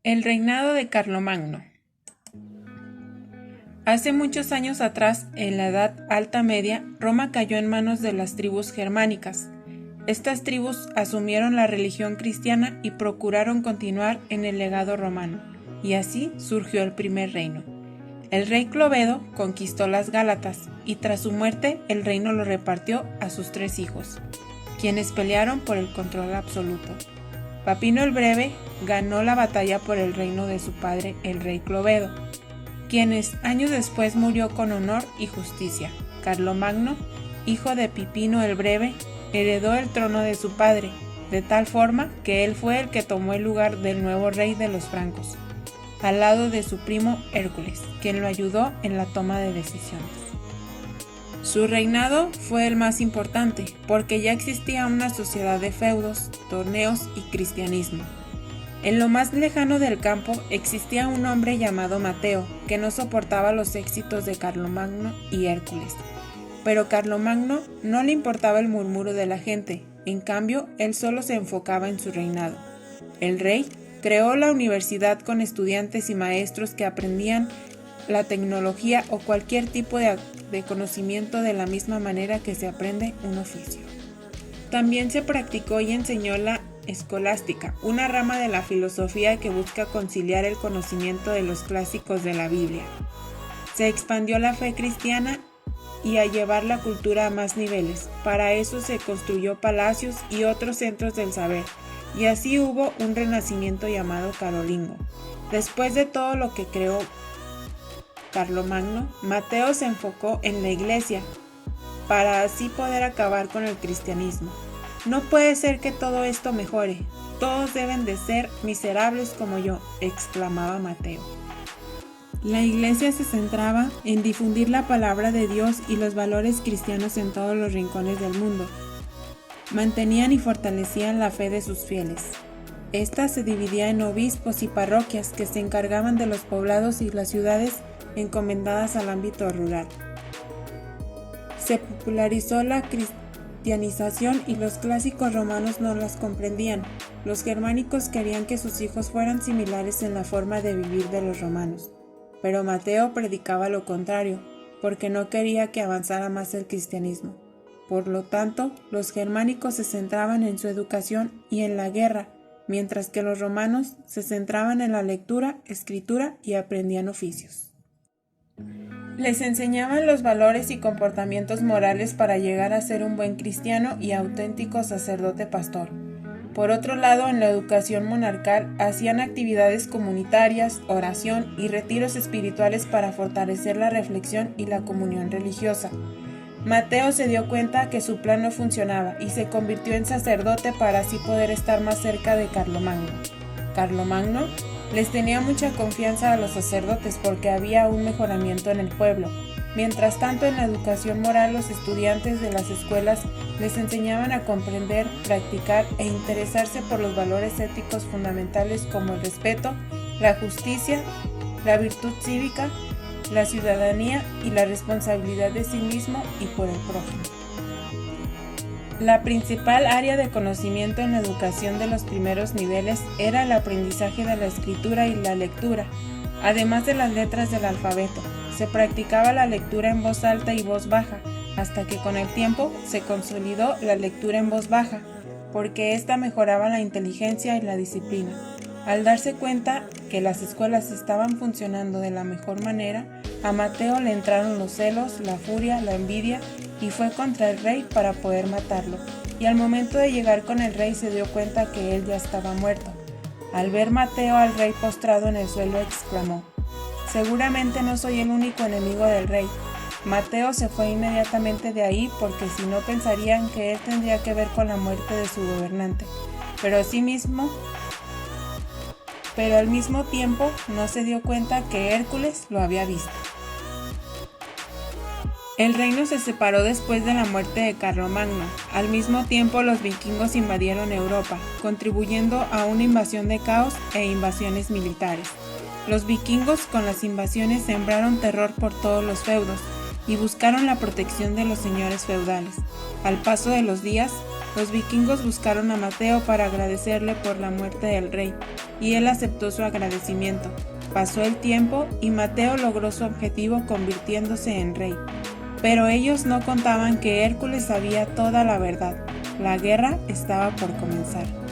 El reinado de Carlomagno. Hace muchos años atrás, en la Edad Alta Media, Roma cayó en manos de las tribus germánicas. Estas tribus asumieron la religión cristiana y procuraron continuar en el legado romano, y así surgió el primer reino. El rey Clovedo conquistó las Gálatas, y tras su muerte el reino lo repartió a sus 3 hijos, quienes pelearon por el control absoluto. Papino el Breve ganó la batalla por el reino de su padre, el rey Clovedo, quienes años después murió con honor y justicia. Carlomagno, hijo de Pipino el Breve, heredó el trono de su padre, de tal forma que él fue el que tomó el lugar del nuevo rey de los francos, al lado de su primo Hércules, quien lo ayudó en la toma de decisiones. Su reinado fue el más importante, porque ya existía una sociedad de feudos, torneos y cristianismo. En lo más lejano del campo existía un hombre llamado Mateo, que no soportaba los éxitos de Carlomagno y Hércules. Pero Carlomagno no le importaba el murmuro de la gente, en cambio, él solo se enfocaba en su reinado. El rey creó la universidad con estudiantes y maestros que aprendían la tecnología o cualquier tipo de conocimiento de la misma manera que se aprende un oficio. También se practicó y enseñó la escolástica, una rama de la filosofía que busca conciliar el conocimiento de los clásicos de la Biblia. Se expandió la fe cristiana y a llevar la cultura a más niveles. Para eso se construyó palacios y otros centros del saber, y así hubo un renacimiento llamado carolingo. Después de todo lo que creó Carlomagno, Mateo se enfocó en la iglesia, para así poder acabar con el cristianismo. No puede ser que todo esto mejore, todos deben de ser miserables como yo, exclamaba Mateo. La iglesia se centraba en difundir la palabra de Dios y los valores cristianos en todos los rincones del mundo. Mantenían y fortalecían la fe de sus fieles. Esta se dividía en obispos y parroquias que se encargaban de los poblados y las ciudades encomendadas al ámbito rural. Se popularizó la cristianización y los clásicos romanos no las comprendían. Los germánicos querían que sus hijos fueran similares en la forma de vivir de los romanos. Pero Mateo predicaba lo contrario, porque no quería que avanzara más el cristianismo. Por lo tanto, los germánicos se centraban en su educación y en la guerra, mientras que los romanos se centraban en la lectura, escritura y aprendían oficios. Les enseñaban los valores y comportamientos morales para llegar a ser un buen cristiano y auténtico sacerdote pastor. Por otro lado, en la educación monarcal hacían actividades comunitarias, oración y retiros espirituales para fortalecer la reflexión y la comunión religiosa. Mateo se dio cuenta que su plan no funcionaba y se convirtió en sacerdote para así poder estar más cerca de Carlomagno. Carlomagno les tenía mucha confianza a los sacerdotes porque había un mejoramiento en el pueblo. Mientras tanto, en la educación moral, los estudiantes de las escuelas les enseñaban a comprender, practicar e interesarse por los valores éticos fundamentales como el respeto, la justicia, la virtud cívica, la ciudadanía y la responsabilidad de sí mismo y por el prójimo. La principal área de conocimiento en la educación de los primeros niveles era el aprendizaje de la escritura y la lectura, además de las letras del alfabeto. Se practicaba la lectura en voz alta y voz baja, hasta que con el tiempo se consolidó la lectura en voz baja, porque ésta mejoraba la inteligencia y la disciplina. Al darse cuenta que las escuelas estaban funcionando de la mejor manera, a Mateo le entraron los celos, la furia, la envidia y fue contra el rey para poder matarlo. Y al momento de llegar con el rey se dio cuenta que él ya estaba muerto. Al ver Mateo al rey postrado en el suelo exclamó: «Seguramente no soy el único enemigo del rey». Mateo se fue inmediatamente de ahí porque si no pensarían que él tendría que ver con la muerte de su gobernante. Pero al mismo tiempo no se dio cuenta que Hércules lo había visto. El reino se separó después de la muerte de Carlomagno. Al mismo tiempo los vikingos invadieron Europa, contribuyendo a una invasión de caos e invasiones militares. Los vikingos con las invasiones sembraron terror por todos los feudos y buscaron la protección de los señores feudales. Al paso de los días, Los vikingos buscaron a Mateo para agradecerle por la muerte del rey, y él aceptó su agradecimiento. Pasó el tiempo y Mateo logró su objetivo convirtiéndose en rey. Pero ellos no contaban que Hércules sabía toda la verdad. La guerra estaba por comenzar.